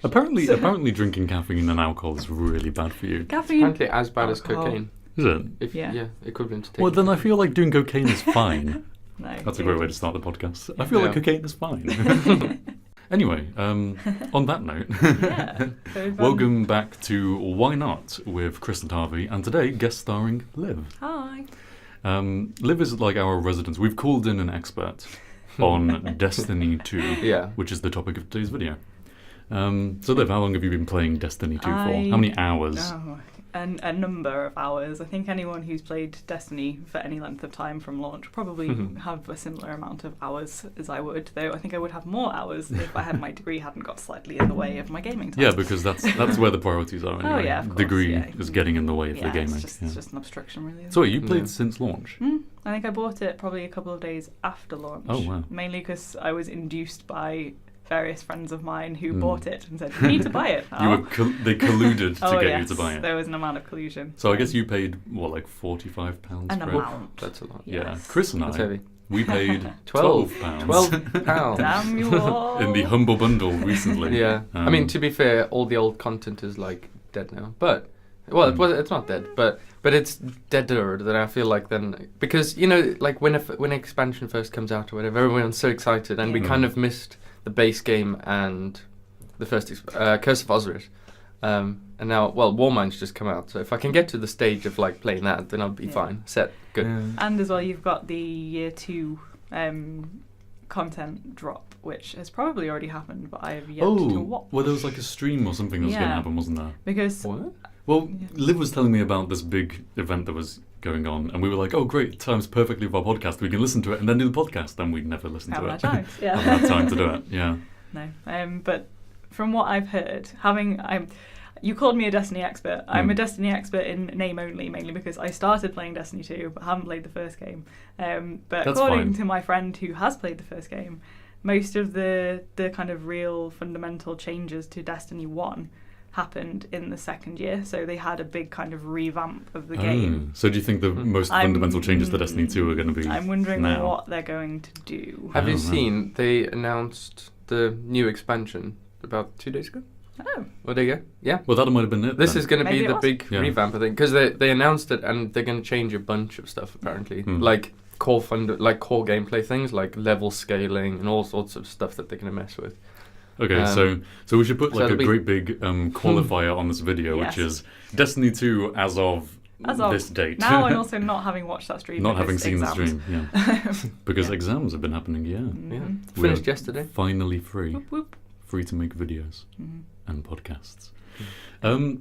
Apparently drinking caffeine and alcohol is really bad for you. Caffeine. Apparently as bad as Alcohol. cocaine. Is it? Equivalent to taking Well, then I cocaine. feel like doing cocaine is fine. No, That's a great way to start the podcast. I feel Yeah. like cocaine is fine. Anyway, on that note, Yeah. So welcome back to Why Not with Chris and Harvey, and today guest starring Liv. Hi. Liv is like our resident. We've called in an expert on Destiny 2, Yeah. which is the topic of today's video. So Liv, how long have you been playing Destiny 2 for? How many hours? Oh, a number of hours. I think anyone who's played Destiny for any length of time from launch probably have a similar amount of hours as I would, though I think I would have more hours if I had my degree hadn't got slightly in the way of my gaming time. Yeah, because that's where the priorities are anyway. Oh, yeah, of course, Degree yeah. is getting in the way of the gaming. It's just an obstruction, really. So wait, you played Yeah. since launch? I think I bought it probably a couple of days after launch. Oh, wow. Mainly because I was induced by various friends of mine who bought it and said, you need to buy it. They colluded to Oh, get yes, you to buy it. there was an amount of collusion. So I guess you paid, what, like £45 An for it? amount. That's a lot. Yeah. Yes. Chris and That's I, heavy. we paid 12 £12. £12. Damn you all. In the Humble Bundle recently. Yeah. I mean, to be fair, all the old content is like dead now. But it's not dead, but it's deader than I feel like then, because like when an expansion first comes out or whatever, everyone's so excited, and we kind of missed the base game and the first Curse of Osiris. And now, Warmind's just come out, so if I can get to the stage of like playing that, then I'll be fine. Set. Good. Yeah. And as well, you've got the year 2 content drop, which has probably already happened, but I have yet to watch. Well, there was like a stream or something that was going to happen, wasn't there? Because What? Well, Liv was telling me about this big event that was going on, and we were like, oh, great, time's perfectly for our podcast. We can listen to it and then do the podcast. And we'd never listen to haven't it. had time. Yeah. Haven't had time to do it, yeah. No. But from what I've heard, you called me a Destiny expert. I'm a Destiny expert in name only, mainly because I started playing Destiny 2, but haven't played the first game. But That's according fine. to my friend who has played the first game, most of the kind of real fundamental changes to Destiny 1 happened in the second year, so they had a big kind of revamp of the game. So do you think the most fundamental changes to Destiny 2 are going to be I'm wondering now? what they're going to do. Have you wow. seen they announced the new expansion about 2 days ago? Oh. Well, there you go. Yeah. Well, that might have been it. This then. is going to Maybe be it the was. big Yeah. revamp, I think, because they announced it, and they're going to change a bunch of stuff apparently, like core gameplay things, like level scaling and all sorts of stuff that they're going to mess with. Okay, so we should put so like a it'll be- great big qualifier on this video, Yes. which is Destiny 2 as of this date. Now, and also not having watched that stream. Not having because seen exams. the stream, yeah. Because Yeah. exams have been happening, yeah. Yeah. Mhm. Finished We're yesterday. Finally free. Whoop, whoop. Free to make videos Mhm. and podcasts.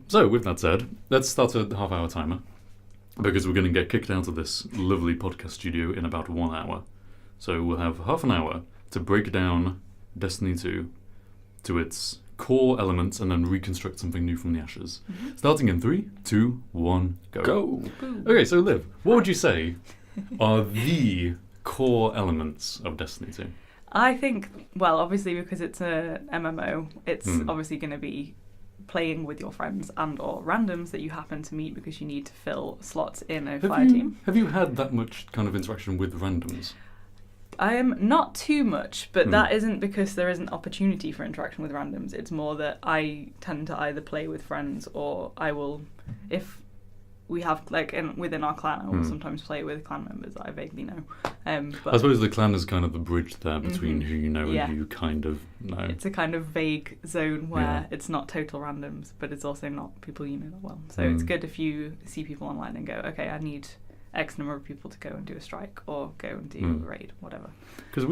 So with that said, let's start a half-hour timer, because we're going to get kicked out of this lovely podcast studio in about 1 hour. So we'll have half an hour to break down Destiny 2 to its core elements and then reconstruct something new from the ashes. Starting in 3, 2, 1, go. Go. Okay, so Liv, what would you say are the core elements of Destiny 2? I think, well, obviously because it's a MMO, it's obviously going to be playing with your friends and or randoms that you happen to meet because you need to fill slots in a fire team. Have you had that much kind of interaction with randoms? I am not too much, but that isn't because there isn't opportunity for interaction with randoms. It's more that I tend to either play with friends or I will, if we have within our clan, I will sometimes play with clan members that I vaguely know. But I suppose the clan is kind of the bridge there between who you know Yeah. and who you kind of know. it's a kind of vague zone where Yeah. it's not total randoms, but it's also not people you know that well. So it's good if you see people online and go, okay, I need X number of people to go and do a strike or go and do a raid, whatever. Because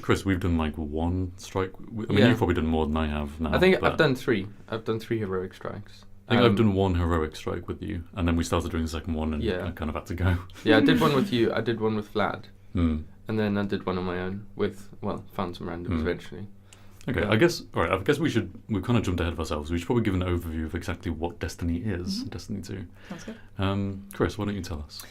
Chris, we've done like one strike. I mean, Yeah. you've probably done more than I have now. I think but I've done 3. I've done 3 heroic strikes. I think I've done one heroic strike with you, and then we started doing the second one, and Yeah. I kind of had to go. Yeah, I did one with you. I did one with Vlad, Hmm. and then I did one on my own with found some randoms eventually. Okay, I guess we've kind of jumped ahead of ourselves. We should probably give an overview of exactly what Destiny is, Destiny 2. Sounds good. Chris, why don't you tell us?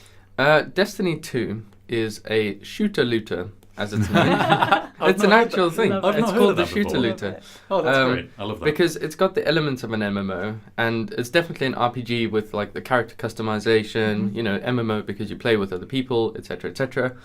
Destiny 2 is a shooter-looter, as it's known. It's an actual thing. Love it. It's I've not heard called of the that before. shooter-looter. Oh, that's Um, great. I love that. Because it's got the elements of an MMO, and it's definitely an RPG with like the character customization, MMO because you play with other people, etc., etc.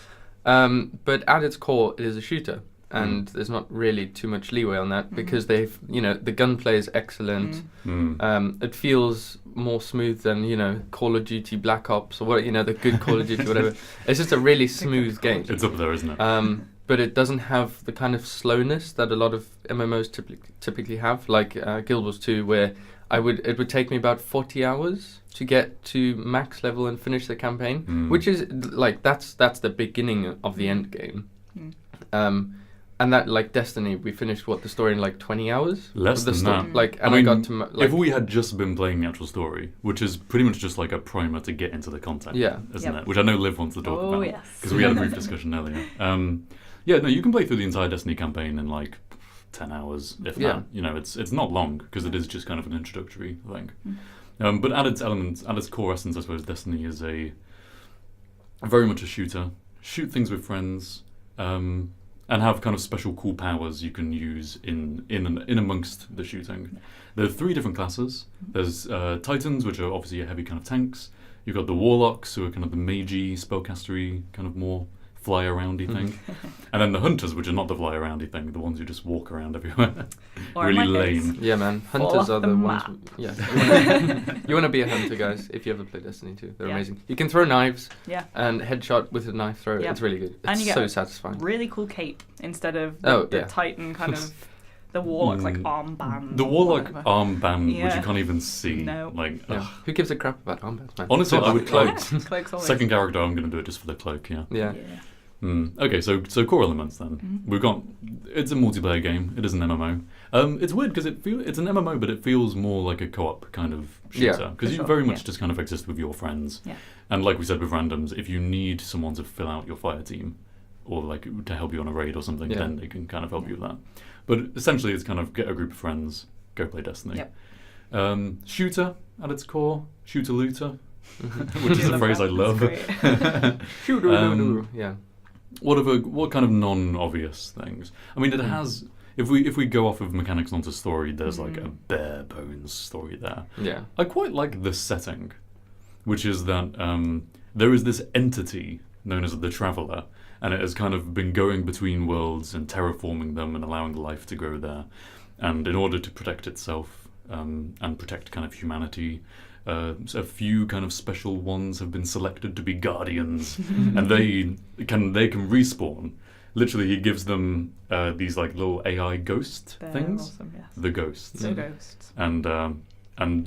But at its core, it is a shooter. and there's not really too much leeway on that because they've, the gunplay is excellent. It feels more smooth than, Call of Duty Black Ops or what, the good Call of Duty, whatever. It's just a really smooth game. It's up there, isn't it? But it doesn't have the kind of slowness that a lot of MMOs typically have, like Guild Wars 2, where it would take me about 40 hours to get to max level and finish the campaign, which is like that's the beginning of the end game. And that, like Destiny, we finished the story in like 20 hours. Less than that. Like, and I got to if we had just been playing the actual story, which is pretty much just like a primer to get into the content, isn't it? Which I know Liv wants to talk about because we had a brief discussion earlier. You can play through the entire Destiny campaign in like 10 hours, if that. It's not long because it is just kind of an introductory thing. But at its elements, at its core essence, I suppose Destiny is very much a shooter. Shoot things with friends, and have kind of special cool powers you can use in amongst the shooting. There are 3 different classes. There's Titans, which are obviously a heavy kind of tanks. You've got the Warlocks, who are kind of the magey, spellcastery, kind of more fly aroundy thing. And then the Hunters, which are not the fly aroundy thing, the ones who just walk around everywhere. Really lame. Yeah, man. Hunters are the ones. You want to be a hunter, guys, if you ever play Destiny 2. They're amazing. You can throw knives and headshot with a knife throw. It's really good. It's and you get so satisfying. Really cool cape instead of the Titan kind of the Warlock like armband. The Warlock armband, which you can't even see. No. Who gives a crap about armbands, man? Honestly, I would cloaks. Cloaks always. Second character, I'm going to do it just for the cloak. Yeah. Okay, so core elements then. We've got, it's a multiplayer game. It is an MMO. It's weird because it's an MMO, but it feels more like a co-op kind of shooter because you very much just kind of exist with your friends. And like we said with randoms, if you need someone to fill out your fire team or like to help you on a raid or something, then they can kind of help you with that. But essentially, it's kind of get a group of friends, go play Destiny. Shooter at its core, shooter-looter, which is a phrase I love. Yeah. What kind of non-obvious things? I mean, it has. If we go off of mechanics onto story, there's like a bare bones story there. Yeah. I quite like the setting, which is that there is this entity known as the Traveler, and it has kind of been going between worlds and terraforming them and allowing life to grow there. And in order to protect itself and protect kind of humanity, a few kind of special ones have been selected to be guardians, and they can respawn. Literally, he gives them these like little AI ghost things. Awesome, yes. The ghosts. The ghosts. And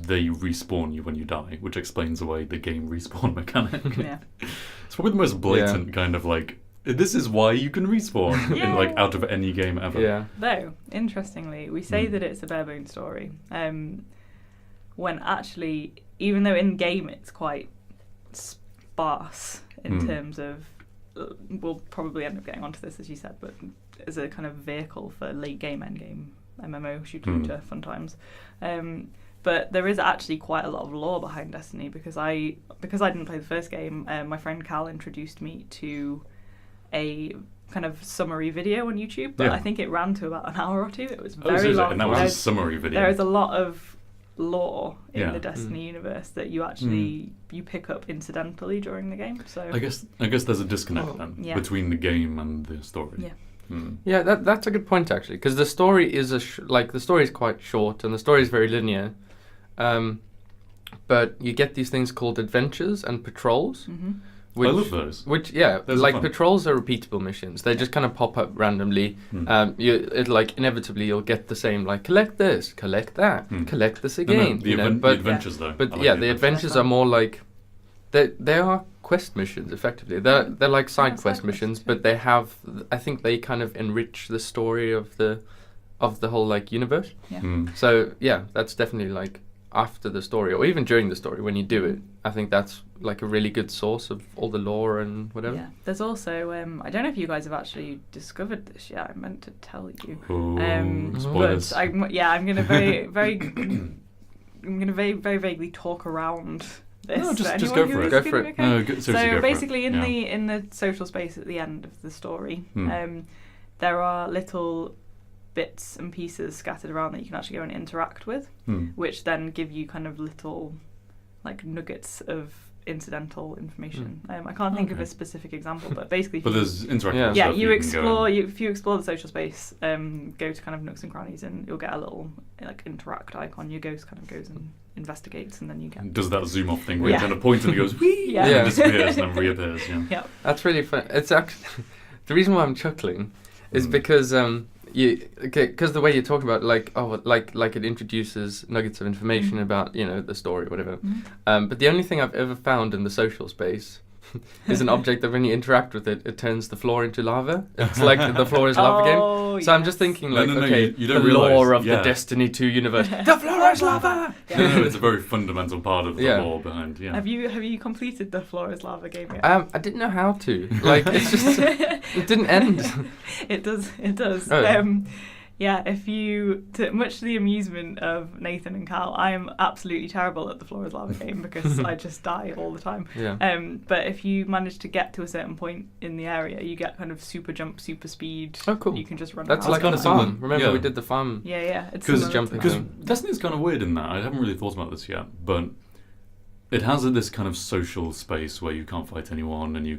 they respawn you when you die, which explains away the game respawn mechanic. It's probably the most blatant kind of like, this is why you can respawn in like out of any game ever. Yeah. Though, interestingly, we say that it's a bare bones story. When actually, even though in game it's quite sparse in terms of, we'll probably end up getting onto this as you said, but as a kind of vehicle for late game, end game, MMO, shooter, fun times. But there is actually quite a lot of lore behind Destiny because I didn't play the first game. My friend Cal introduced me to a kind of summary video on YouTube, but I think it ran to about an hour or 2. It was very long. And that was a summary video. There is a lot of lore in the Destiny universe that you actually you pick up incidentally during the game. So I guess there's a disconnect then between the game and the story. Yeah, that's a good point actually, because the story is the story is quite short and the story is very linear, but you get these things called adventures and patrols. I love those. Which patrols are repeatable missions. They just kind of pop up randomly. Inevitably you'll get the same like collect this, collect that, collect this again. The adventures though. But the adventures are more like they are quest missions effectively. They're like side quest missions, but they have I think they kind of enrich the story of the whole like universe. So that's definitely like after the story or even during the story when you do it. I think that's like a really good source of all the lore and whatever. Yeah, there's also I don't know if you guys have actually discovered this yet. I meant to tell you. Spoilers. But I'm gonna very very vaguely talk around this. No, just go for it. Go for it. Okay? No, seriously, so go basically, for it. in the social space at the end of the story, there are little bits and pieces scattered around that you can actually go and interact with, which then give you kind of little like nuggets of incidental information. I can't think of a specific example, but basically, But there's interactive yeah, stuff you can explore. go in. If you explore the social space, go to kind of nooks and crannies, and you'll get a little like interact icon. Your ghost kind of goes and investigates, and then you get Does that zoom off thing where Yeah. it kind of points and it goes whee, Yeah. and Yeah. then disappears and then reappears. Yeah. yeah. That's really fun. It's actually the reason why I'm chuckling is Mm. because because the way you're talking about like it introduces nuggets of information about the story or whatever. But the only thing I've ever found in the social space is an object that when you interact with it, it turns the floor into lava. It's like the floor is lava game. So I'm just thinking like, No, okay, you don't the lore realise, of yeah. the Destiny 2 universe. The floor is lava. No, it's a very fundamental part of the Yeah. lore behind. Yeah. Have you completed the Floor is Lava game yet? I didn't know how to. Like it's just it didn't end. It does. Oh. Yeah, if you, much to the amusement of Nathan and Cal, I am absolutely terrible at the Floor is Lava game because I just die all the time. Yeah. But if you manage to get to a certain point in the area, you get kind of super jump, super speed. Oh, cool. You can just run That's around. like on kinda the farm. similar. Remember Yeah. we did the farm. Yeah. It's Because similar to jumping that. Because thing. Destiny's kind of weird in that. I haven't really thought about this yet, but it has this kind of social space where you can't fight anyone and you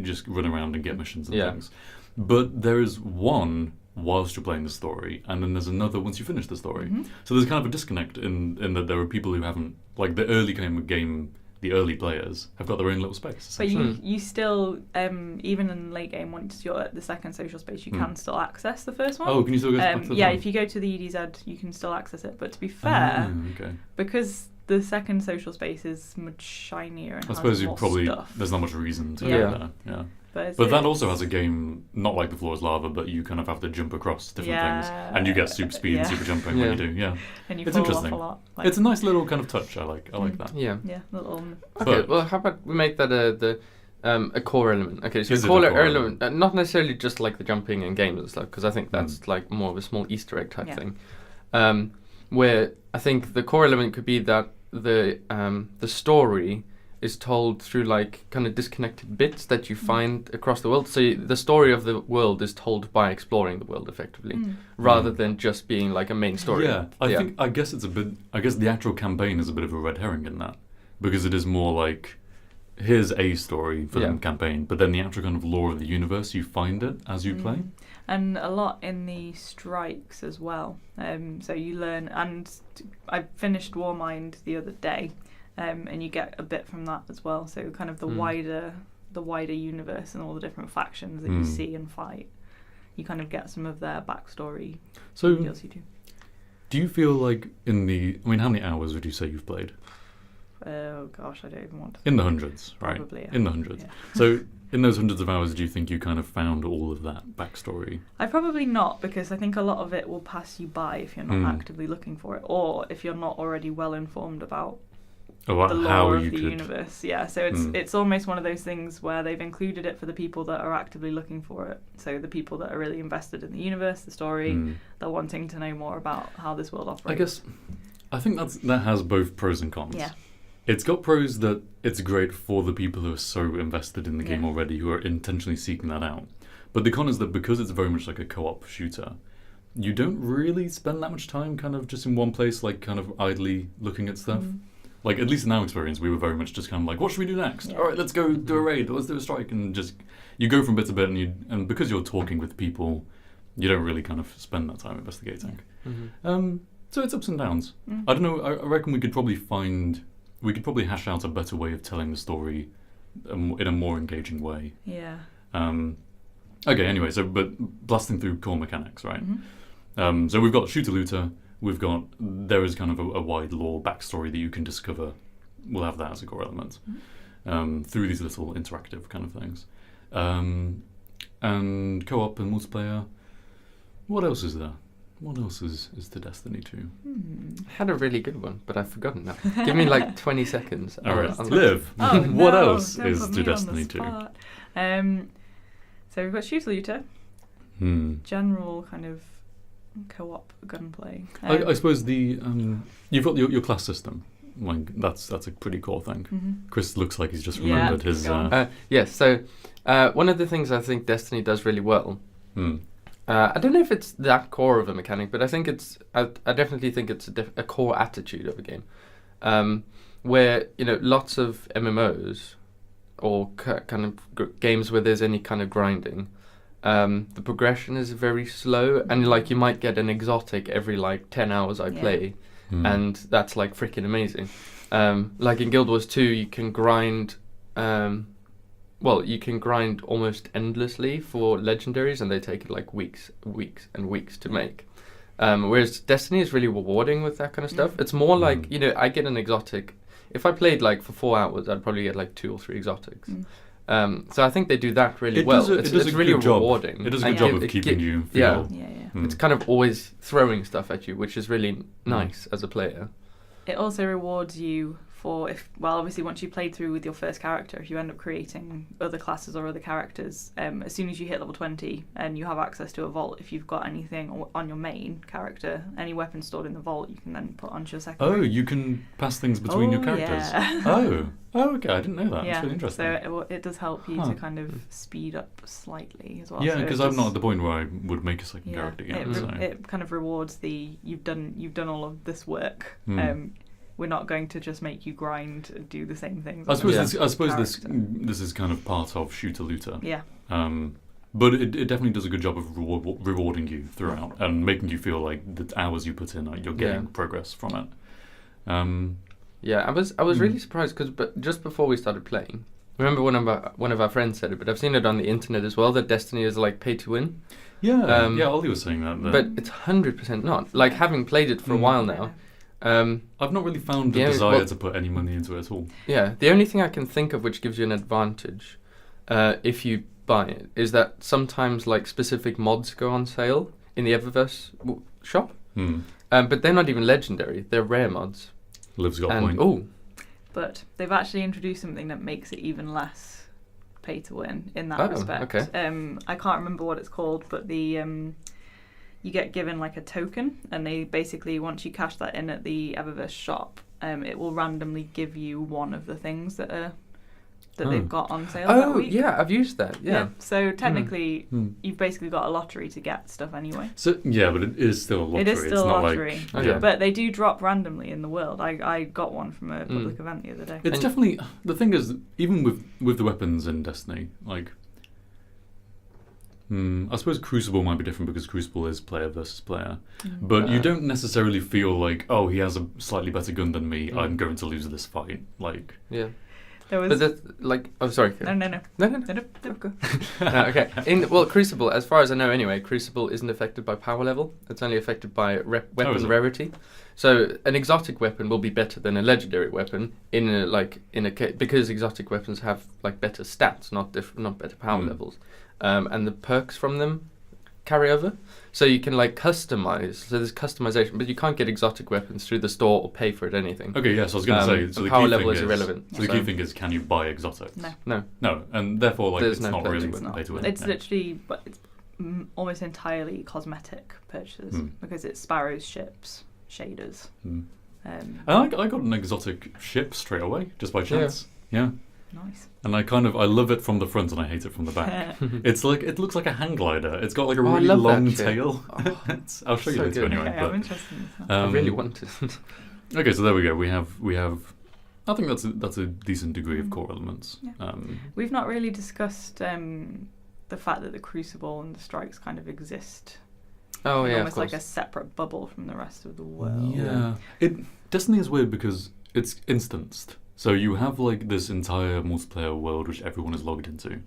just run around and get missions and Yeah. things. But there is one whilst you're playing the story, and then there's another once you finish the story. Mhm. So there's kind of a disconnect in that there are people who haven't, like the early game, the early players have got their own little space. But essentially. you still, even in late game, once you're at the second social space, you can still access the first one. Oh, can you still go back to the yeah, front? if you go to the EDZ, you can still access it. But to be fair, Okay. because the second social space is much shinier and I has suppose you more probably stuff. there's not much reason to Yeah. go there. Yeah. But But that also has a game not like the Floor is Lava, but you kind of have to jump across different things, and you get super speed and yeah. super jumping Yeah. when you do. Yeah, and you it's fall interesting. off a lot. Like, it's a nice little kind of touch. I like that. Yeah. yeah, little. Okay, But- well, how about we make that a core element? Okay, so Is a it core a core element, not necessarily just like the jumping and games and stuff, because I think that's like more of a small Easter egg type Yeah. thing. Where I think the core element could be that the story is told through like kind of disconnected bits that you find across the world. So the story of the world is told by exploring the world effectively, rather than just being like a main story. Yeah, I guess it's a bit. I guess the actual campaign is a bit of a red herring in that, because it is more like here's a story for the campaign, but then the actual kind of lore of the universe, you find it as you play. And a lot in the strikes as well. So you learn, and I finished Warmind the other day, and you get a bit from that as well. So kind of the wider universe and all the different factions that you see and fight. You kind of get some of their backstory. So, DLC too. do you feel like how many hours would you say you've played? Oh gosh, I don't even want to. In the hundreds, right? Probably, yeah. In the hundreds. Yeah. So, in those hundreds of hours, do you think you kind of found all of that backstory? I probably not, because I think a lot of it will pass you by if you're not actively looking for it, or if you're not already well informed about About the how lore you of the could. universe. Yeah, so it's almost one of those things where they've included it for the people that are actively looking for it. So the people that are really invested in the universe, the story, they're wanting to know more about how this world operates. I think that has both pros and cons. Yeah. It's got pros that it's great for the people who are so invested in the game already, who are intentionally seeking that out. But the con is that because it's very much like a co-op shooter, you don't really spend that much time kind of just in one place, like kind of idly looking at stuff. Like, at least in our experience, we were very much just kind of like, what should we do next? Yeah. All right, let's go do a raid, let's do a strike, and just, you go from bit to bit, and because you're talking with people, you don't really kind of spend that time investigating. So it's ups and downs. I don't know, I reckon we could probably hash out a better way of telling the story in a more engaging way. Yeah. Okay, anyway, but blasting through core mechanics, right? So we've got shooter-looter, there is kind of a wide lore backstory that you can discover. We'll have that as a core element through these little interactive kind of things. And co-op and multiplayer. What else is there? What else is to Destiny 2? I had a really good one, but I've forgotten now. Give me like 20 seconds. All right, I'll- Liv. Oh, What no, else don't is put to me on the Destiny 2? spot. So we've got shooter looter, general kind of co-op gunplay. I suppose you've got your class system. Like that's a pretty core thing. Chris looks like he's just remembered his. go on. Yes, so one of the things I think Destiny does really well, I don't know if it's that core of a mechanic, but I think I definitely think it's a core attitude of a game. where lots of MMOs or kind of games where there's any kind of grinding, the progression is very slow, and like you might get an exotic every like 10 hours I play, and that's like freaking amazing. Like in Guild Wars 2, you can grind. You can grind almost endlessly for legendaries, and they take like weeks and weeks to make. Whereas Destiny is really rewarding with that kind of stuff. It's more like, I get an exotic. If I played like for 4 hours, I'd probably get like 2 or 3 exotics. So I think they do that really well. It's really rewarding. It does a good job of keeping you feel. It's kind of always throwing stuff at you, which is really nice as a player. It also rewards you for obviously once you played through with your first character, if you end up creating other classes or other characters, as soon as you hit level 20 and you have access to a vault, if you've got anything on your main character, any weapon stored in the vault, you can then put onto your second. Oh, you can pass things between your characters. Yeah. Oh, okay, I didn't know that. That's really interesting. So it does help you to kind of speed up slightly as well. Yeah, so because I'm not at the point where I would make a second character yet. It kind of rewards you've done all of this work. We're not going to just make you grind and do the same things. I suppose this is kind of part of shooter looter. Yeah. But it definitely does a good job of rewarding you throughout and making you feel like the hours you put in, you're getting progress from it. I was really surprised because just before we started playing, remember one of our friends said it, but I've seen it on the internet as well, that Destiny is like pay to win. Yeah, Ollie was saying that. But it's 100% not. Like having played it for a while now. I've not really found the desire to put any money into it at all. Yeah, the only thing I can think of which gives you an advantage, if you buy it, is that sometimes like specific mods go on sale in the Eververse shop. But they're not even legendary; they're rare mods. Liv's got a point. But they've actually introduced something that makes it even less pay to win in that respect. Okay. I can't remember what it's called, but you get given like a token, and they basically, once you cash that in at the Eververse shop, it will randomly give you one of the things that they've got on sale that week. Yeah, I've used that. Yeah. So technically, you've basically got a lottery to get stuff anyway. So yeah, but it is still a lottery. It is still a lottery. Like, but they do drop randomly in the world. I got one from a public event the other day. It's definitely, the thing is, even with the weapons in Destiny, like, I suppose Crucible might be different because Crucible is player versus player. But you don't necessarily feel like, oh, he has a slightly better gun than me, I'm going to lose this fight. Like, yeah. There was but that's like, oh, sorry. No. Go. Okay. Crucible, as far as I know anyway, Crucible isn't affected by power level. It's only affected by weapon rarity. So an exotic weapon will be better than a legendary weapon because exotic weapons have like better stats, not better power levels, and the perks from them carry over. So you can like customize. So there's customization, but you can't get exotic weapons through the store or pay for it anything. Okay, yes, I was going to say. So the power level is irrelevant. So the key thing is, can you buy exotics? No, and therefore, like, there's it's not really pay to win. It's literally, but it's almost entirely cosmetic purchases because it's Sparrow's ships, shaders. And I got an exotic ship straight away just by chance. Yeah. Nice. And I love it from the front and I hate it from the back. It looks like a hang glider. It's got like a really long tail. I'll show you later anyway. Okay, I'm interested in that. I really want it. Okay, so there we go. We have. I think that's a decent degree of core elements. Yeah. We've not really discussed the fact that the Crucible and the Strikes kind of exist. Oh yeah, almost like a separate bubble from the rest of the world. Yeah. Destiny is weird because it's instanced. So you have like this entire multiplayer world which everyone is logged into.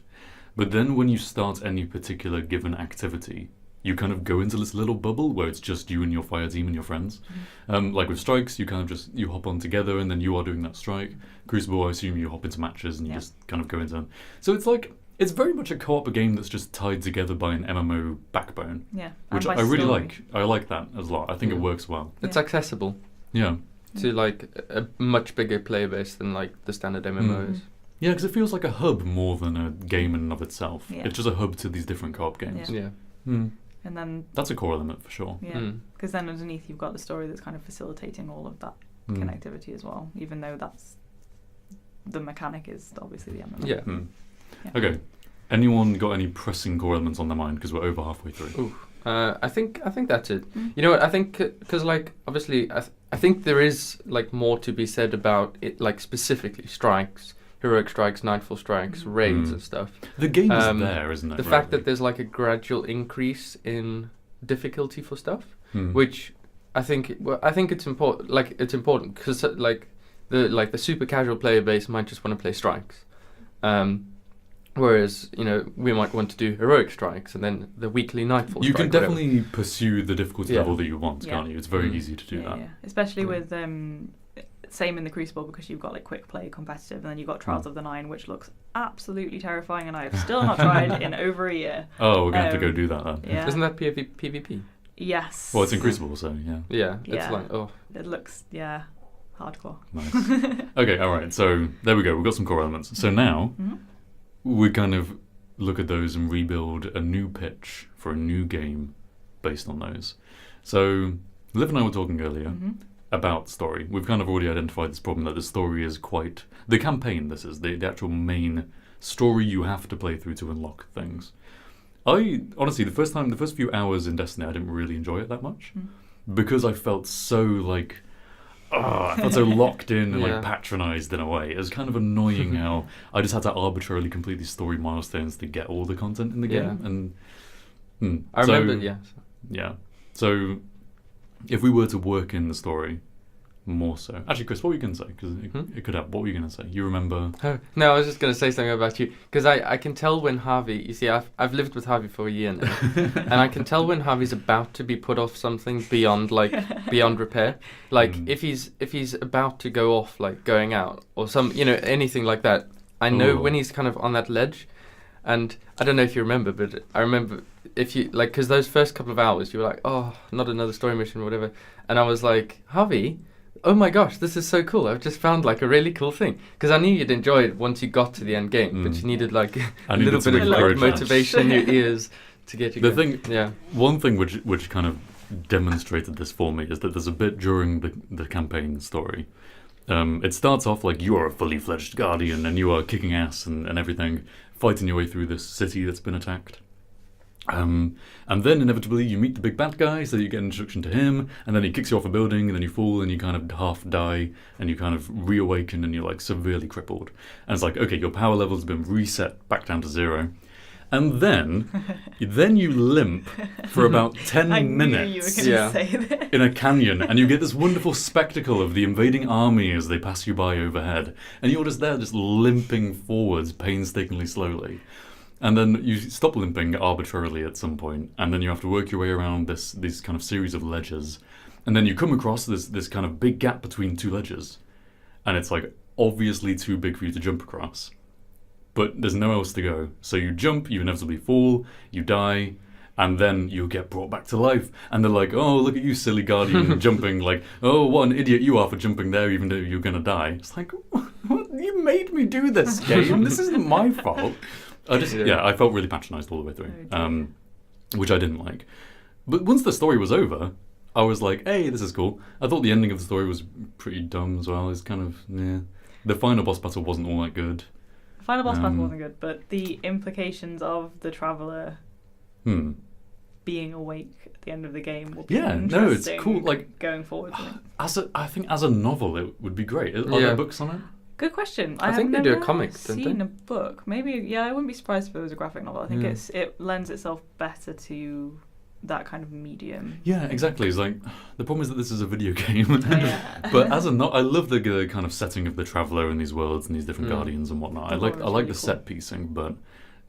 But then when you start any particular given activity, you kind of go into this little bubble where it's just you and your fire team and your friends. Like with Strikes, you kind of you hop on together and then you are doing that strike. Crucible, I assume you hop into matches and you just kind of go into them. So it's like, it's very much a co-op game that's just tied together by an MMO backbone. Yeah. Which I really like. I like that as a lot. I think it works well. It's accessible. Yeah. To like a much bigger player base than like the standard MMOs. Yeah, because it feels like a hub more than a game in and of itself. Yeah. It's just a hub to these different co-op games. Yeah. And then that's a core element for sure. Yeah, because then underneath you've got the story that's kind of facilitating all of that connectivity as well, even though that's the mechanic is obviously the MMO. Yeah. Okay. Anyone got any pressing core elements on their mind? Because we're over halfway through. I think that's it. You know what? I think because like obviously I think there is like more to be said about it, like specifically strikes, heroic strikes, nightfall strikes, raids and stuff. The game is there, isn't it? The fact that there's like a gradual increase in difficulty for stuff, which I think it's important. Like it's important because like the super casual player base might just want to play strikes. Whereas, you know, we might want to do heroic strikes and then the weekly nightfall You strike, can definitely pursue the difficulty Yeah. level that you want, Yeah. can't you? It's very easy to do that. Yeah. Especially with same in the Crucible, because you've got like quick play competitive, and then you've got Trials of the Nine, which looks absolutely terrifying, and I have still not tried in over a year. Oh, we're going to have to go do that then. Yeah. Isn't that PvP? Yes. Well, it's in Crucible, so yeah. Yeah, it's Yeah. like, oh. It looks, hardcore. Nice. Okay, all right. So there we go. We've got some core elements. So now we kind of look at those and rebuild a new pitch for a new game based on those. So Liv and I were talking earlier about story. We've kind of already identified this problem that the story is quite... The campaign, this is, the actual main story you have to play through to unlock things. I, honestly, the first few hours in Destiny, I didn't really enjoy it that much. Because I felt so, like... I felt so locked in and like patronised in a way. It was kind of annoying how I just had to arbitrarily complete these story milestones to get all the content in the game. And I remember, yeah. So if we were to work in the story more so, actually, Chris, what were you going to say? Because it could help. What were you going to say? You remember? No, I was just going to say something about you because I can tell when Harvey. You see, I've lived with Harvey for a year now, and I can tell when Harvey's about to be put off something beyond repair. Like if he's about to go off, like going out or anything like that. I know when he's kind of on that ledge, and I don't know if you remember, but I remember if you like because those first couple of hours you were like, oh, not another story mission or whatever, and I was like, Harvey. Oh my gosh, this is so cool. I've just found like a really cool thing. Because I knew you'd enjoy it once you got to the end game, but you needed like a little bit of like motivation in your ears to get you going. One thing which kind of demonstrated this for me is that there's a bit during the campaign story. It starts off like you are a fully fledged guardian and you are kicking ass and everything, fighting your way through this city that's been attacked. And then inevitably you meet the big bad guy, so you get an introduction to him, and then he kicks you off a building, and then you fall, and you kind of half die, and you kind of reawaken, and you're like severely crippled. And it's like, okay, your power level's been reset back down to 0. And then you limp for about 10 minutes you were gonna say this. in a canyon, and you get this wonderful spectacle of the invading army as they pass you by overhead, and you're just there, just limping forwards painstakingly slowly. And then you stop limping arbitrarily at some point, and then you have to work your way around this kind of series of ledges, and then you come across this kind of big gap between two ledges, and it's like obviously too big for you to jump across, but there's nowhere else to go. So you jump, you inevitably fall, you die, and then you get brought back to life, and they're like, oh, look at you, silly guardian, jumping, like, oh, what an idiot you are for jumping there even though you're gonna die. It's like, what? You made me do this game. This isn't my fault. I felt really patronised all the way through, which I didn't like. But once the story was over, I was like, hey, this is cool. I thought the ending of the story was pretty dumb as well. It's kind of, The final boss battle wasn't all that good. The final boss battle wasn't good, but the implications of the Traveller being awake at the end of the game will be interesting. It's cool. Like going forward. I think as a novel, it would be great. Are there books on it? Good question. I think they do a comic, don't they? Seen a book. Maybe, I wouldn't be surprised if it was a graphic novel. I think it lends itself better to that kind of medium. Yeah, exactly. It's like, the problem is that this is a video game. But I love the kind of setting of the Traveller and these worlds and these different guardians and whatnot. I like the set piecing, but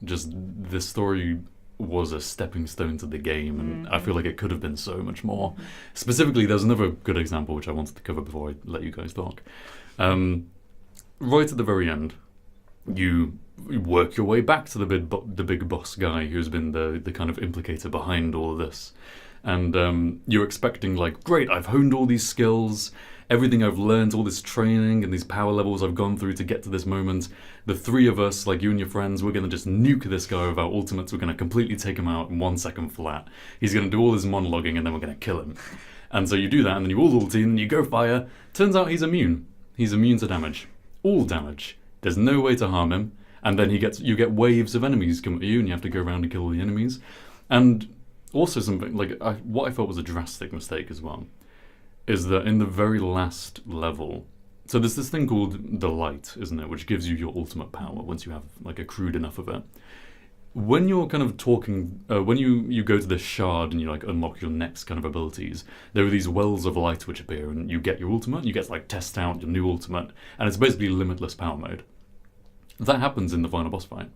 just the story was a stepping stone to the game, and I feel like it could have been so much more. Specifically, there's another good example which I wanted to cover before I let you guys talk. Right at the very end, you work your way back to the big boss guy who's been the kind of implicator behind all of this. And you're expecting, like, great, I've honed all these skills, everything I've learned, all this training and these power levels I've gone through to get to this moment. The three of us, like you and your friends, we're going to just nuke this guy with our ultimates. We're going to completely take him out in 1 second flat. He's going to do all his monologuing and then we're going to kill him. And so you do that, and then you all ulti and you go fire. Turns out he's immune. He's immune to damage. All damage. There's no way to harm him, and then you get waves of enemies come at you, and you have to go around and kill all the enemies. And also something like what I thought was a drastic mistake as well is that in the very last level, so there's this thing called the light, isn't it, which gives you your ultimate power once you have like accrued enough of it. When you're kind of talking, when you go to this shard and you like unlock your next kind of abilities, there are these wells of light which appear, and you get your ultimate. You get to like test out your new ultimate, and it's basically limitless power mode. That happens in the final boss fight.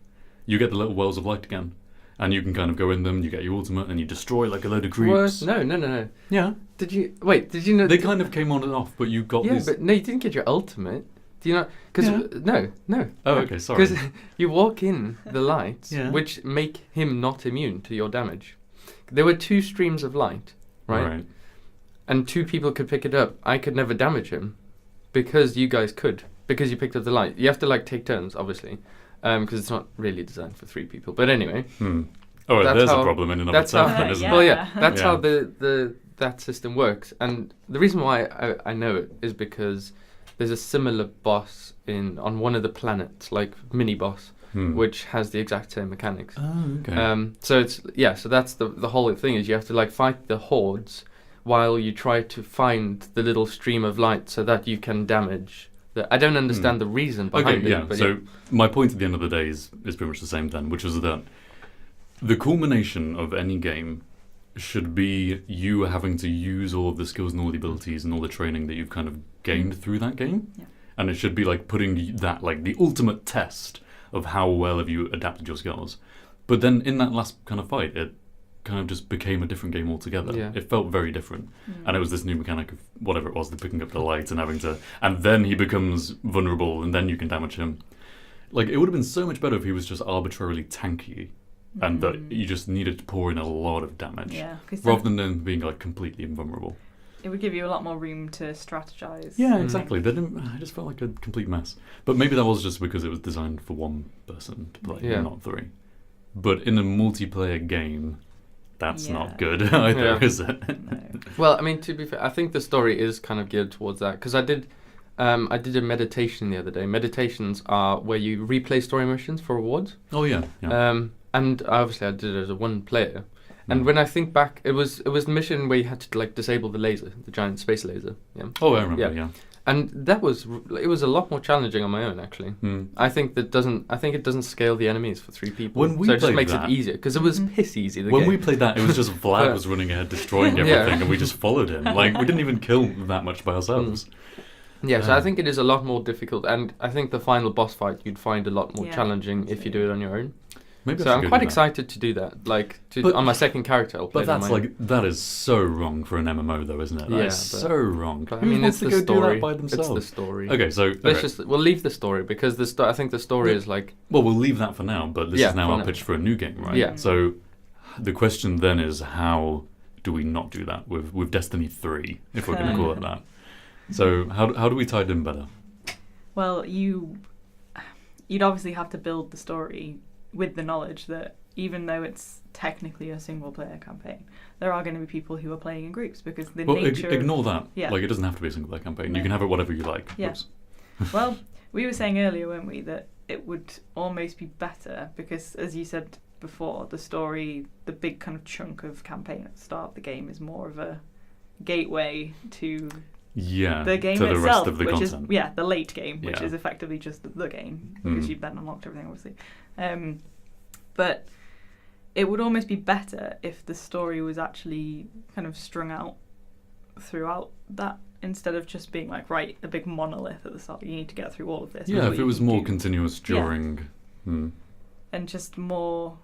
You get the little wells of light again, and you can kind of go in them. You get your ultimate, and you destroy like a load of creeps. What? No. Yeah, Did you know? they kind of came on and off, but you got Yeah, these. but no, you didn't get your ultimate. Do you not? Because Yeah. no. Oh, okay, sorry. Because you walk in the lights, Yeah. which make him not immune to your damage. There were 2 streams of light, right? And 2 people could pick it up. I could never damage him because you guys could, because you picked up the light. You have to like take turns, obviously, because it's not really designed for 3 people. But anyway, Oh, That's there's how- a problem in and of that's itself, how. then, isn't Yeah. it? Well, yeah, that's Yeah. how that system works. And the reason why I know it is because there's a similar boss on one of the planets, like mini boss, which has the exact same mechanics. Oh, okay. So that's the whole thing is you have to like fight the hordes while you try to find the little stream of light so that you can damage. I don't understand the reason behind Okay, it. yeah. But So my point at the end of the day is pretty much the same then, which is that the culmination of any game should be you having to use all of the skills and all the abilities and all the training that you've kind of gained through that game. Yeah. And it should be like putting that, like the ultimate test of how well have you adapted your skills. But then in that last kind of fight, it kind of just became a different game altogether. Yeah. It felt very different. And it was this new mechanic of whatever it was, the picking up the light and having to, and then he becomes vulnerable and then you can damage him. Like, it would have been so much better if he was just arbitrarily tanky and that you just needed to pour in a lot of damage. Yeah, 'cause Rather than them being like completely invulnerable. it would give you a lot more room to strategize. Yeah, exactly. I just felt like a complete mess. But maybe that was just because it was designed for 1 person to play, Yeah. not 3. But in a multiplayer game, that's Yeah. not good either, Yeah. is it? No. Well, I mean, to be fair, I think the story is kind of geared towards that because I did a meditation the other day. Meditations are where you replay story missions for rewards. Oh yeah. And obviously I did it as a 1 player. And when I think back, it was the mission where you had to like disable the laser, the giant space laser. Yeah. Oh, I remember. Yeah. And it was a lot more challenging on my own actually. I think it doesn't scale the enemies for 3 people. When we so it just played makes that- it easier because it was piss easy. When we played that, it was just Vlad But- was running ahead, destroying Yeah. everything, and we just followed him. Like, we didn't even kill that much by ourselves. Yeah, so I think it is a lot more difficult, and I think the final boss fight you'd find a lot more Yeah, challenging if you do it on your own. Maybe I So should I'm go quite do that. excited to do that. Like But- on my second character, I'll play But it on that's my like that is so wrong for an MMO, though, isn't it? Yeah, That's but- so wrong. But, Who I mean, wants it's to the go story. do that by themselves? It's the story. Okay, so We'll leave the story because I think the story Yeah. is like well, we'll leave that for now. But this Yeah, is now for our now. pitch for a new game, right? Yeah. So the question then is, how do we not do that with Destiny 3, if we're going to call it that? So how do we tie it in better? Well, you'd obviously have to build the story with the knowledge that even though it's technically a single player campaign, there are going to be people who are playing in groups because the Well, nature ignore that. Yeah. Like, it doesn't have to be a single player campaign. No. You can have it whatever you like. Yeah. Oops. Well, we were saying earlier, weren't we, that it would almost be better because, as you said before, the story, the big kind of chunk of campaign at the start of the game is more of a gateway to Yeah. the game to the itself, rest of the which content. is the late game, which Yeah. is effectively just the game because you've then unlocked everything, obviously. But it would almost be better if the story was actually kind of strung out throughout that instead of just being like, right, a big monolith at the start. You need to get through all of this. Yeah, before if it you was can more do- continuous during. and just more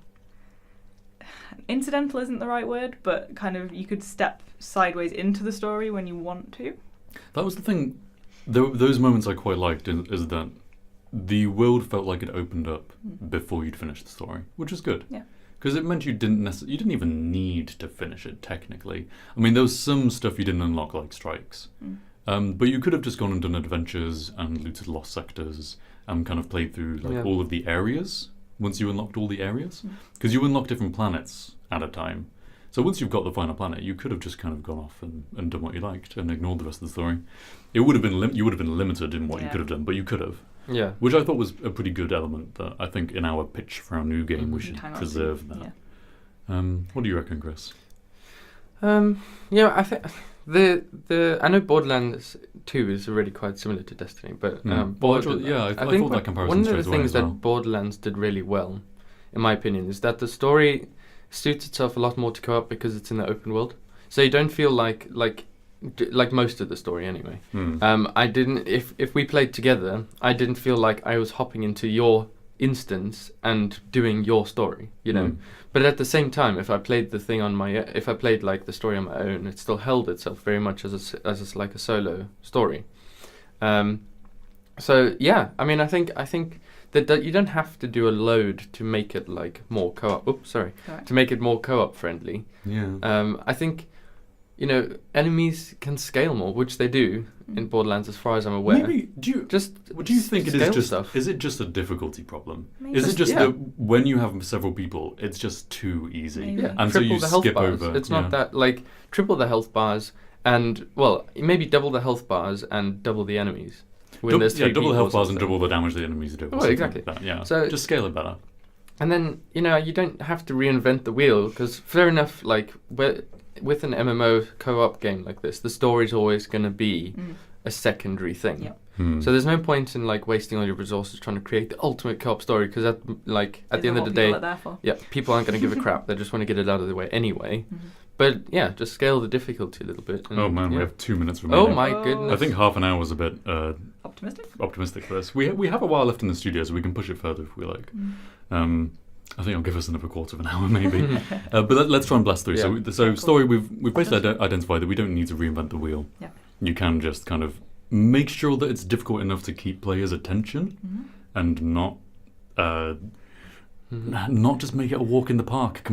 incidental isn't the right word, but kind of you could step sideways into the story when you want to. That was the thing. Those moments I quite liked is that the world felt like it opened up before you'd finished the story, which is good. Yeah. Because it meant you didn't even need to finish it technically. I mean, there was some stuff you didn't unlock, like strikes, but you could have just gone and done adventures and looted lost sectors and kind of played through all of the areas once you unlocked all the areas, because you unlock different planets at a time. So once you've got the final planet, you could have just kind of gone off and done what you liked and ignored the rest of the story. It would have been you would have been limited in what you could have done, but you could have. Yeah. Which I thought was a pretty good element that I think in our pitch for our new game we should Hang on to. preserve that. What do you reckon, Chris? Yeah, I think I know Borderlands 2 is already quite similar to Destiny, but Well, actually, yeah, I think thought that comparison one of straight the away things as well. that Borderlands did really well, in my opinion, is that the story suits itself a lot more to co-op because it's in the open world. So you don't feel like most of the story anyway. I didn't. If we played together, I didn't feel like I was hopping into your instance and doing your story. You know. But at the same time, if I played the thing if I played like the story on my own, it still held itself very much as like a solo story. So yeah, I mean, I think that you don't have to do a load to make it like more co-op. Oops, sorry, to make it more co-op friendly. Yeah. I think, you know, enemies can scale more, which they do in Borderlands, as far as I'm aware. Maybe do you think it is just stuff. Is it just a difficulty problem? Maybe. Is it just that when you have several people, it's just too easy, Maybe. and so triple you the health skip bars. over? It's not that like triple the health bars and maybe double the health bars and double the enemies. When there's three double the health people or bars and something. double the damage the enemies do. Oh, exactly. Like that, yeah. So just scale it better. And then, you know, you don't have to reinvent the wheel, because fair enough, like with an MMO co-op game like this, the story's always going to be a secondary thing. Yep. So there's no point in like wasting all your resources trying to create the ultimate co-op story, because at the end of the day, people aren't going to give a crap. They just want to get it out of the way anyway. But yeah, just scale the difficulty a little bit. And, Oh man, we have 2 minutes remaining. Oh my goodness! I think half an hour was a bit optimistic for this. We have a while left in the studio, so we can push it further if we like. I think I'll give us another quarter of an hour maybe. But let's try and blast through. Yeah. So story, we've basically identified that we don't need to reinvent the wheel. Yeah. You can just kind of make sure that it's difficult enough to keep players' attention and not just make it a walk in the park.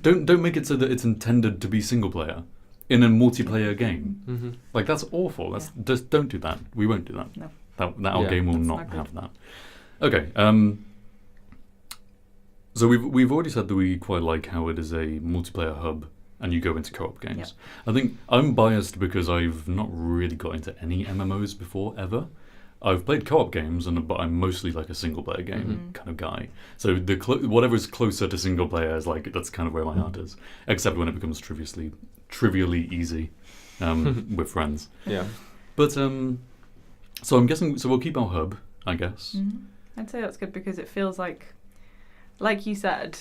Don't make it so that it's intended to be single player in a multiplayer game. Like that's awful. Just don't do that. We won't do that. No. That our game will not not have that. Okay. So we've already said that we quite like how it is a multiplayer hub and you go into co-op games. Yep. I think I'm biased because I've not really got into any MMOs before ever. I've played co-op games, but I'm mostly like a single-player game kind of guy. So whatever is closer to single-player is like that's kind of where my heart is. Except when it becomes trivially easy with friends. Yeah. But so I'm guessing. So we'll keep our hub, I guess. I'd say that's good because it feels like you said,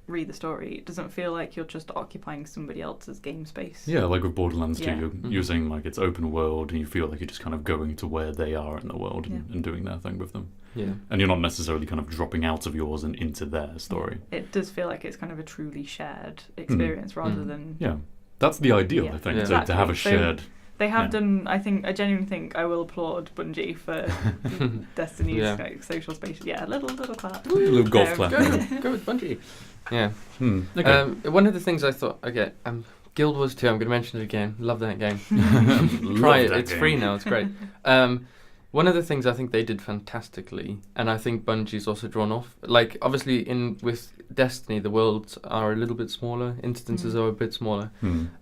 read the story. It doesn't feel like you're just occupying somebody else's game space. Yeah, like with Borderlands 2, Yeah. you're saying like it's open world and you feel like you're just kind of going to where they are in the world and doing their thing with them. Yeah. And you're not necessarily kind of dropping out of yours and into their story. It does feel like it's kind of a truly shared experience rather than... Yeah, that's the ideal, Yeah. I think, Yeah. to have a So shared... They have done, I genuinely think I will applaud Bungie for Destiny's like, social space. Yeah, a little clap. A little golf clap. Go with Bungie. Yeah. Okay. One of the things I thought, Guild Wars 2, I'm going to mention it again. Love that game. Love Try it. that It's game. free now. It's great. One of the things I think they did fantastically, and I think Bungie's also drawn off, like obviously with Destiny, the worlds are a little bit smaller, instances are a bit smaller.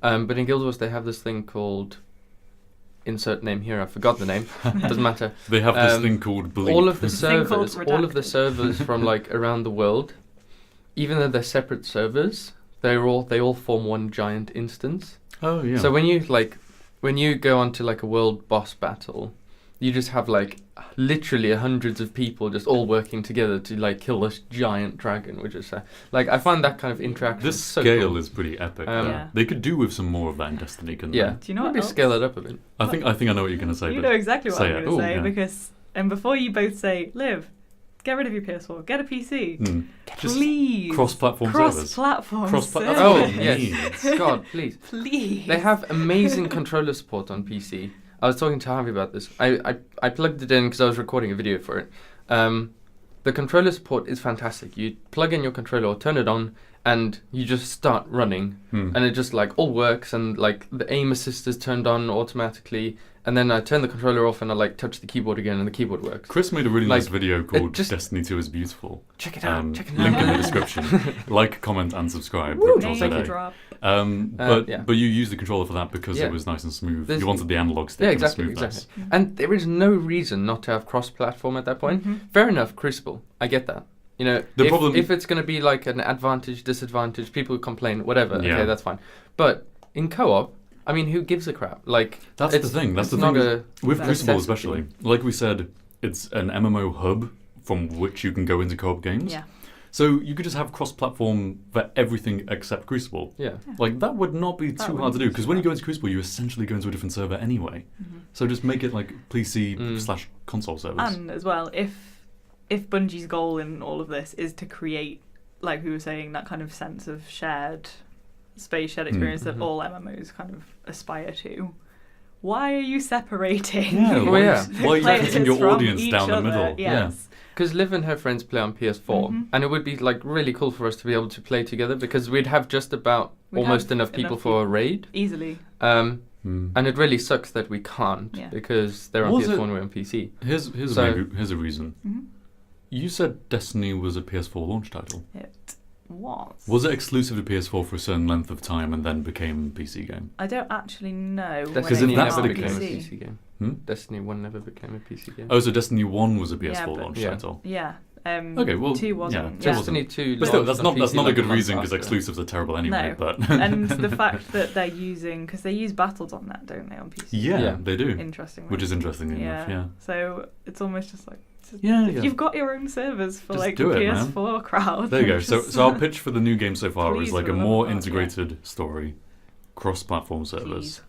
But in Guild Wars, they have this thing called... Insert name here. I forgot the name. Doesn't matter. They have this thing called Bleep. All of the Thing called servers from like around the world, even though they're separate servers, they all form one giant instance. Oh, yeah. So when you go onto like a world boss battle, you just have like literally hundreds of people just all working together to like kill this giant dragon, which is like I find that kind of interaction. This so scale cool. is pretty epic. Yeah. They could do with some more of that in Destiny, couldn't Yeah. they? Do you know what Maybe else? scale it up a bit. I think I know what you're going to say. You but know exactly what say I'm it. going to say yeah. because before you both say, Liv, get rid of your PS4, get a PC. Just Please. cross-platform servers. Cross-platform Cross-platform. servers. Oh, what it yes. means. God, please. Please. They have amazing controller support on PC. I was talking to Harvey about this. I plugged it in because I was recording a video for it. The controller support is fantastic. You plug in your controller or turn it on, and you just start running, and it just like all works, and like the aim assist is turned on automatically. And then I turn the controller off, and I like touch the keyboard again, and the keyboard works. Chris made a really nice Like, video called just- Destiny 2 is Beautiful. Check it out. Check it Link in the out. description. Like, comment, and subscribe. Woo, Rip Toss name today. drop. But you used the controller for that because Yeah. it was nice and smooth. There's- You wanted the analog stick Yeah, and the exactly, smoothness. And there is no reason not to have cross-platform at that point. Fair enough, Crucible. I get that. You know, if it's going to be like an advantage, disadvantage, people complain, whatever. Yeah. Okay, that's fine. But in co-op, I mean, who gives a crap? Like that's the thing. That's the not thing with Crucible, necessity. especially. Like we said, it's an MMO hub from which you can go into co-op games. Yeah. So you could just have cross-platform for everything except Crucible. Yeah. Like that would not be too hard to do because when you go into Crucible, you essentially go into a different server anyway. Mm-hmm. So just make it like PC/console servers. And as well, if Bungie's goal in all of this is to create, like we were saying, that kind of sense of shared space, shared experience that all MMOs kind of aspire to, why are you separating? Yeah, why are you players putting your from audience each down the other? middle? Yes. Because Liv and her friends play on PS4, and it would be like really cool for us to be able to play together because we'd have just about almost enough people for a raid. Easily. And it really sucks that we can't because they're on PS4 and we're on PC. Here's a reason. Mm-hmm. You said Destiny was a PS4 launch title. It was. Was it exclusive to PS4 for a certain length of time and then became a PC game? I don't actually know. Destiny if that's never the became a case- PC game. Hmm? Destiny 1 never became a PC game. Oh, so Destiny 1 was a PS4 but- launch Yeah. title. Yeah. Okay, well, 2 wasn't. yeah, Yeah. Destiny 2 But still, launched that's on not PC a like good month reason because after. exclusives are terrible anyway. No. But And the fact that they're using, because they use Battle.net, don't they, on PC? yeah, they do, Interestingly. which is interesting enough. Yeah, So it's almost just like, yeah. you've got your own servers for Just like do the it, man. PS4 crowd. There you go. Just, So our pitch for the new game so far is please like a with more another part, integrated story, cross-platform servers.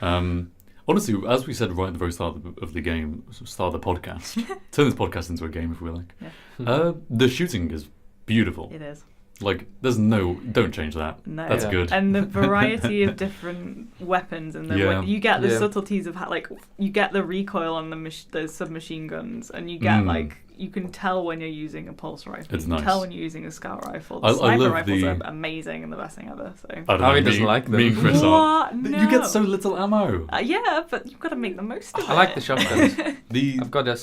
Please. Honestly, as we said right at the very start of the game, start of the podcast, turn this podcast into a game if we like. Yeah. The shooting is beautiful. It is. Like, don't change that. No. That's good. And the variety of different weapons and you get the subtleties of how, like, you get the recoil on the submachine guns, and you get like, you can tell when you're using a pulse rifle. It's you can nice. tell when you're using a scout rifle. I The sniper love rifles the- are amazing and the best thing ever. So. I don't Harvey know, doesn't like them. Me and Chris What? aren't. No. You get so little ammo. Yeah, but you've got to make the most of it. I like the shotguns. The I've got a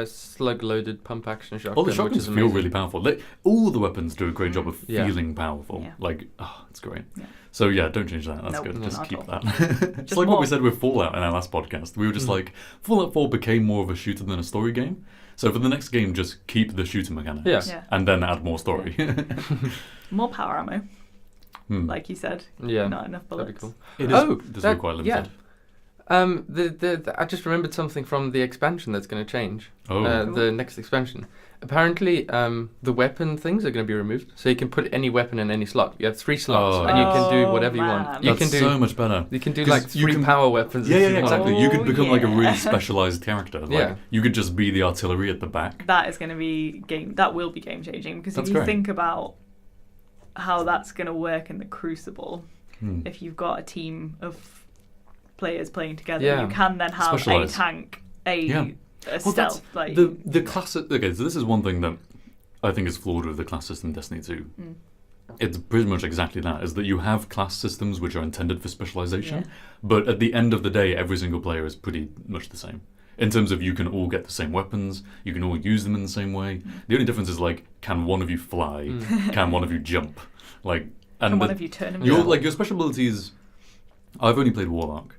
slug-loaded pump-action shotgun, all the which shotguns is feel amazing. really powerful. All the weapons do a great job of Yeah. feeling powerful. Yeah. Like, it's great. Yeah. So yeah, don't change that. That's Nope, good. not Just at keep all. that. It's Just like what we more. said with Fallout in our last podcast. We were just like, Fallout 4 became more of a shooter than a story game. So for the next game, just keep the shooter mechanics. Yeah. And then add more story. More power ammo, Hmm. like you said. Yeah, Not enough that'd bullets. be cool. It is, Oh, does that- look quite yeah. limited. I just remembered something from the expansion that's going to change. Oh. The next expansion. Apparently, the weapon things are going to be removed, so you can put any weapon in any slot. You have 3 slots, Oh. and you can do Oh, whatever you man. want. You That's can do so much better. You can do 'Cause like you 3 can- power weapons. Yeah, if yeah, you want. exactly. You could Oh, become like a really yeah. specialized character. Like, Yeah. you could just be the artillery at the back. That is going to be that will be game changing, because That's if you great. think about how that's going to work in the Crucible, Hmm. if you've got a team of players playing together, Yeah. you can then have Specialised. a tank, a Yeah. Well, that's stealth. Like the class. Okay, so this is one thing that I think is flawed with the class system in Destiny 2. Mm. It's pretty much exactly that, is that you have class systems which are intended for specialization, Yeah. but at the end of the day, every single player is pretty much the same. In terms of you can all get the same weapons, you can all use them in the same way. The only difference is like, can one of you fly? Can one of you jump? Like, and can one the- of you turn him your down? like your special abilities. I've only played Warlock.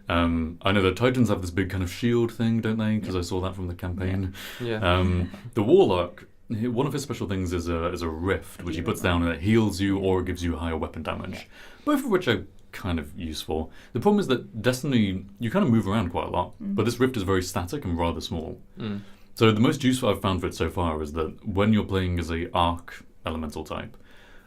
I know that Titans have this big kind of shield thing, don't they? Because I saw that from the campaign. Yeah. The Warlock, one of his special things is a rift, which he puts down and it heals you or it gives you higher weapon damage. Both of which are kind of useful. The problem is that Destiny, you kind of move around quite a lot, but this rift is very static and rather small. Mm. So the most useful I've found for it so far is that when you're playing as a arc elemental type,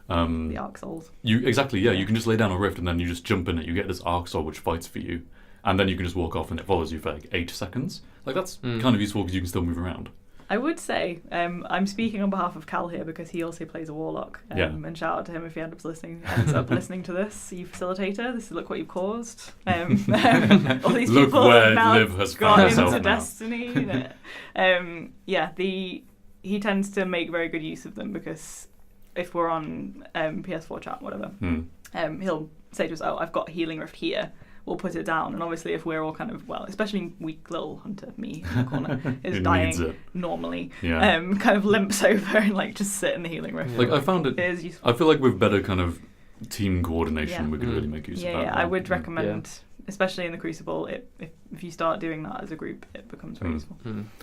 the Arc Souls. you can just lay down a rift and then you just jump in it. You get this arc soul which fights for you, and then you can just walk off and it follows you for like 8 seconds. Like that's kind of useful because you can still move around. I would say, I'm speaking on behalf of Cal here because he also plays a Warlock. Yeah. And shout out to him if he ends up listening to this. You facilitator, look what you've caused. All these Look people where have now Liv has got found into herself now. Destiny. He tends to make very good use of them because if we're on PS4 chat, whatever, he'll say to us, "Oh, I've got Healing Rift here." We'll put it down, and obviously, if we're all kind of especially weak little hunter, me in the corner, is Who dying needs it. normally, Yeah. kind of limps over and like just sit in the Healing Rift. Like I found it. It is useful. I feel like with better kind of team coordination, Yeah. we could really make use of that. I would recommend especially in the Crucible, if you start doing that as a group, it becomes very useful.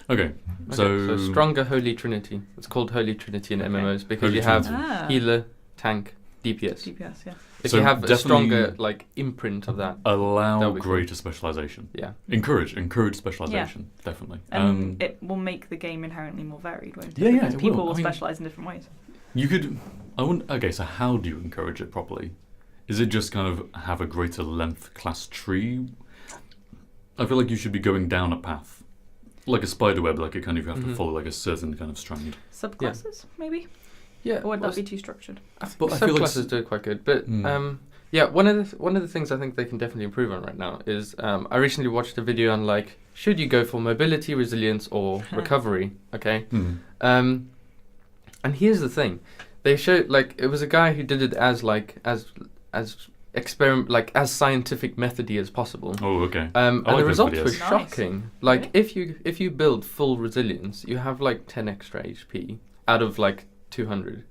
Okay, so stronger Holy Trinity. It's called Holy Trinity in MMOs because Holy you have Trinity. healer, tank, DPS. DPS, yeah. If So you have a definitely stronger like imprint of that, allow that'll be greater specialization. yeah. Encourage specialization, definitely. And it will make the game inherently more varied, won't it? Yeah, Because it people will. will I mean, specialize in different ways. You could. I wouldn't. Okay, so how do you encourage it properly? Is it just kind of have a greater length class tree? I feel like you should be going down a path, like a spider web. Like you kind of have to follow like a certain kind of strand. Subclasses, maybe? Yeah. Or would that be too structured? But I feel like Subclasses do it quite good, but yeah, one of the things I think they can definitely improve on right now is I recently watched a video on like should you go for mobility, resilience, or recovery? Okay, and here's the thing, they showed like it was a guy who did it as experiment like as scientific methody as possible. Oh, okay. And like the those results were videos. Nice. shocking. Like if you build full resilience, you have like 10 extra HP out of like 200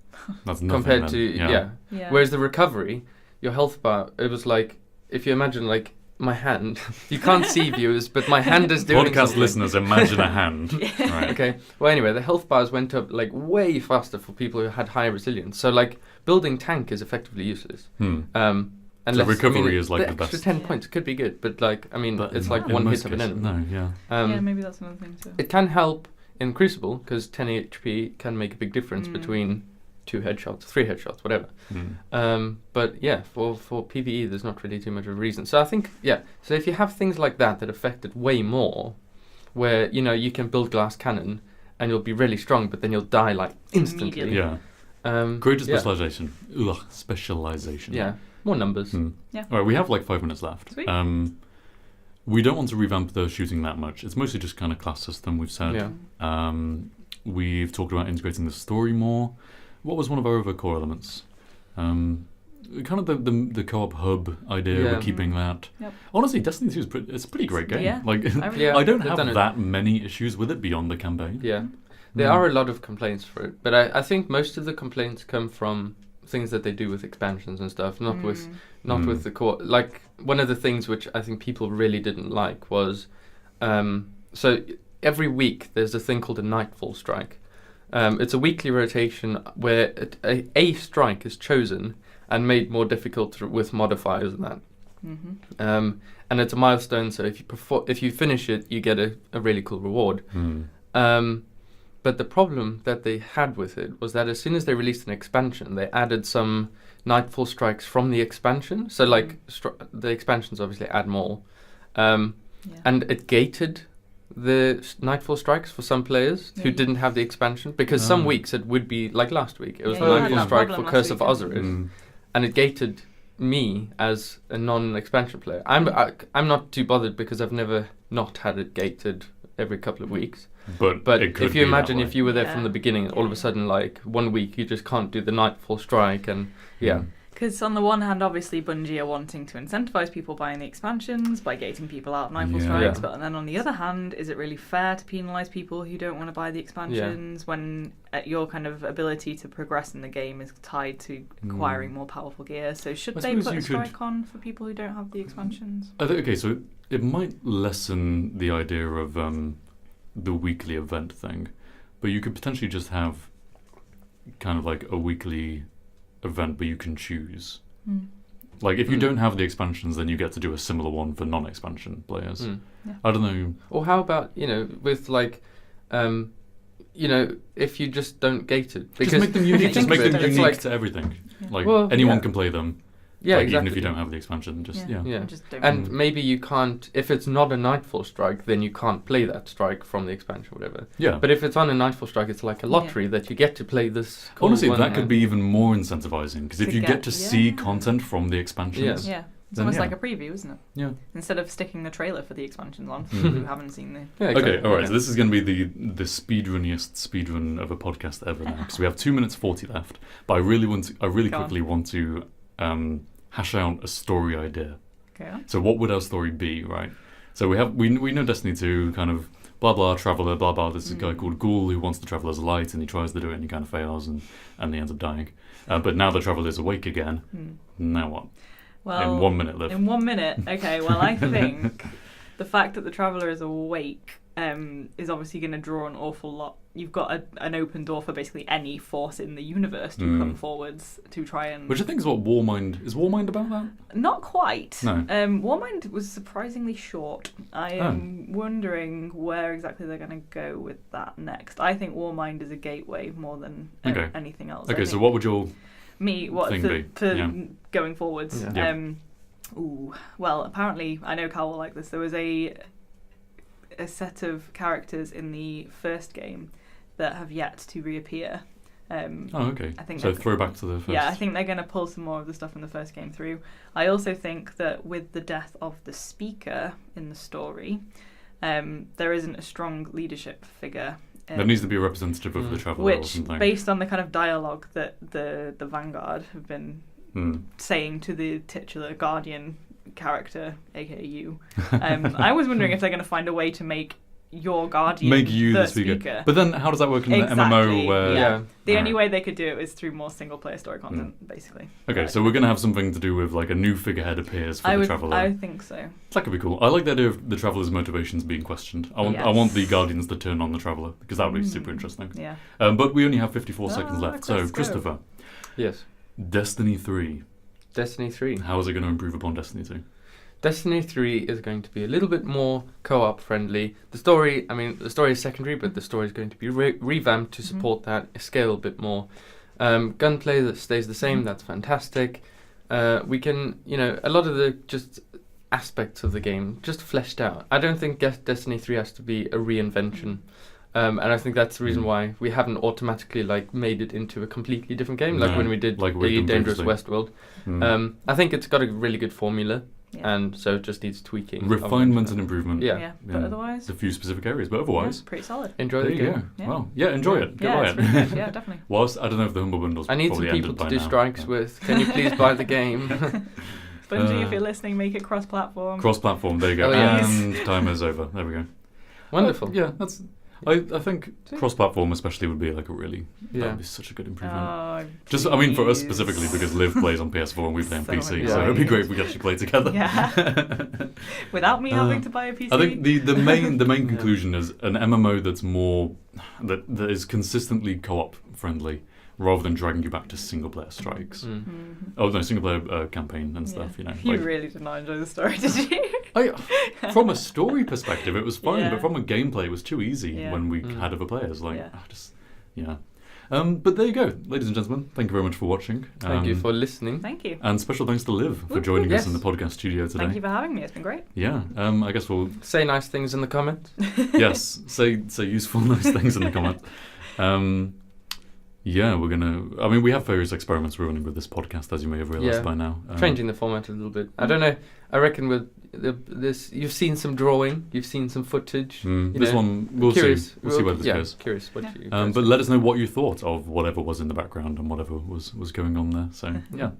That's nothing compared then. to Yeah. Whereas the recovery, your health bar, it was like if you imagine like my hand, you can't see viewers, but my hand is doing Podcast something. listeners, imagine a hand. Right. Okay. Well, anyway, the health bars went up like way faster for people who had high resilience. So like building tank is effectively useless. Unless, recovery is, like, the extra best. 10 points could be good, but like I mean, But it's in- like in one most hit of an cases, enemy. No, yeah. Yeah, maybe that's another thing too. It can help in Crucible because 10 HP can make a big difference between 2 headshots, 3 headshots, whatever. But yeah, for PvE, there's not really too much of a reason. So I think so if you have things like that affect it way more, where you can build glass cannon and you'll be really strong, but then you'll die like instantly. Immediately. Yeah. Greater specialization. Specialization. Yeah. More numbers. Yeah. All right, we have like 5 minutes left. Sweet. We don't want to revamp the shooting that much. It's mostly just kind of class system, we've said. Yeah. We've talked about integrating the story more. What was one of our other core elements? Kind of the co-op hub idea. Yeah. We're keeping that. Yep. Honestly, Destiny 2 it's a pretty great game. Yeah. Like, Yeah. I don't they've have done it. that many issues with it beyond the campaign. Yeah. There are a lot of complaints for it, but I think most of the complaints come from things that they do with expansions and stuff, not with the core. Like one of the things which I think people really didn't like was, so every week there's a thing called a Nightfall strike. It's a weekly rotation where a strike is chosen and made more difficult with modifiers and that. And it's a milestone, so if you finish it, you get a really cool reward. But the problem that they had with it was that as soon as they released an expansion, they added some Nightfall strikes from the expansion. So like the expansions obviously add more, and it gated the Nightfall strikes for some players who didn't have the expansion, because some weeks it would be like last week. It was the you had Nightfall that strike for problem Curse last of week, Osiris, and it gated me as a non-expansion player. I'm not too bothered because I've never not had it gated every couple of weeks. But it could if you be that imagine way. if you were there from the beginning, all of a sudden, like 1 week, you just can't do the Nightfall strike, and Because on the one hand, obviously, Bungie are wanting to incentivize people buying the expansions by gating people out of Nightfall strikes, but then on the other hand, is it really fair to penalise people who don't want to buy the expansions when your kind of ability to progress in the game is tied to acquiring more powerful gear? So should I they suppose put you a strike on for people who don't have the expansions? I think, okay, so it might lessen the idea of the weekly event thing, but you could potentially just have kind of like a weekly event, but you can choose. Like if you don't have the expansions, then you get to do a similar one for non-expansion players. I don't know. Or how about with like, if you just don't gate it, because Just make them unique. Just make them it's unique like, to everything. Like Well, anyone yeah. can play them. yeah, like, exactly. Even if you don't have the expansion, just Yeah. Just don't And maybe you can't, if it's not a Nightfall strike, then you can't play that strike from the expansion or whatever. Yeah. But if it's on a Nightfall strike, it's like a lottery that you get to play this. Cool Honestly, one that could be even more incentivizing, because if To you get- get to see yeah. content from the expansions, Yeah. It's Then almost yeah. like a preview, isn't it? yeah. Instead of sticking the trailer for the expansions on for people who haven't seen the... Yeah, exactly. Okay, all right. So this is going to be the speedrunniest speedrun of a podcast ever now, because we have 2 minutes 40 left. But I really Go on. quickly want to hash out a story idea. Okay. So what would our story be, right? So we know Destiny 2, kind of blah blah traveler, blah blah. This is a guy called Ghoul who wants to travel as light, and he tries to do it, and he kind of fails, and he ends up dying. But now the traveler is awake again. Now what? Well, in 1 minute, Liv. In 1 minute. Okay. Well, I think the fact that the Traveller is awake is obviously going to draw an awful lot. You've got an open door for basically any force in the universe to come forwards to try and... Which I think is what Warmind... Is Warmind about that? Not quite. No. Warmind was surprisingly short. I am wondering where exactly they're going to go with that next. I think Warmind is a gateway more than anything else. Okay, so what would your thing be? Going forwards? Yeah. Well, apparently, I know Cal will like this. There was a set of characters in the first game that have yet to reappear. Okay. I think so throwback to the first. Yeah, I think they're going to pull some more of the stuff from the first game through. I also think that with the death of the speaker in the story, there isn't a strong leadership figure. There needs to be a representative of the Traveller or which, something. based on the kind of dialogue that the Vanguard have been saying to the titular Guardian character, aka you, I was wondering if they're going to find a way to make your Guardian make you the speaker. But then how does that work in the MMO where... The only way they could do it is through more single player story content, basically. Okay, so we're going to have something to do with like a new figurehead appears for the Traveller. I think so. That could be cool. I like the idea of the Traveller's motivations being questioned. I want the Guardians to turn on the Traveller, because that would be super interesting. Yeah. But we only have 54 seconds left. So, Christopher. Yes. Destiny 3. Destiny 3. How is it going to improve upon Destiny 2? Destiny 3 is going to be a little bit more co-op friendly. The story is secondary, but the story is going to be revamped to support that, scale a bit more. Gunplay that stays the same, that's fantastic. We can, a lot of the just aspects of the game just fleshed out. I don't think Destiny 3 has to be a reinvention. And I think that's the reason why we haven't automatically made it into a completely different game, when we did the Dangerous Westworld. I think it's got a really good formula. Yeah. And so it just needs tweaking. Refinement and improvement. Yeah. But otherwise... a few specific areas, but otherwise... pretty solid. Enjoy the game. Yeah. Wow. Yeah, enjoy it. Go buy it. Really good. Yeah, definitely. Whilst, I don't know if the Humble Bundle's I need some people to do strikes with. Can you please buy the game? Bungie, if you're listening, make it cross-platform. Cross-platform, there you go. And time is over. There we go. Wonderful. Yeah, that's... I think cross-platform especially would be that would be such a good improvement. For us specifically, because Liv plays on PS4 and we play on PC, so it'd be great if we could actually play together. Yeah. Without me having to buy a PC. I think the main conclusion is an MMO that's more that is consistently co-op friendly, rather than dragging you back to single-player strikes. Single-player campaign and stuff, You really did not enjoy the story, did you? From a story perspective, it was fine, but from a gameplay, it was too easy when we had other players. But there you go, ladies and gentlemen. Thank you very much for watching. Thank you for listening. Thank you. And special thanks to Liv for joining us in the podcast studio today. Thank you for having me. It's been great. Yeah. I guess we'll... Say nice things in the comments. Yes. Say useful, nice things in the comments. Yeah, we're going to... we have various experiments we're running with this podcast, as you may have realised by now. Changing the format a little bit. I don't know. I reckon with this... You've seen some drawing. You've seen some footage. This one, we'll see. We'll see where this goes. Curious what you... but let us know what you thought of whatever was in the background and whatever was going on there. So, yeah.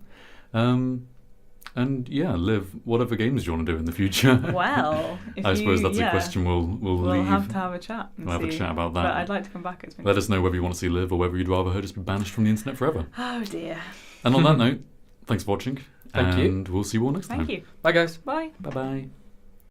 And Liv, whatever games do you want to do in the future? Well, I suppose that's a question we'll leave. Have to have a chat. We'll have a chat about that. But I'd like to come back. Let us know whether you want to see Liv or whether you'd rather her just be banished from the internet forever. Oh dear. And on that note, thanks for watching. Thank you. And we'll see you all next time. Thank you. Bye guys. Bye. Bye-bye.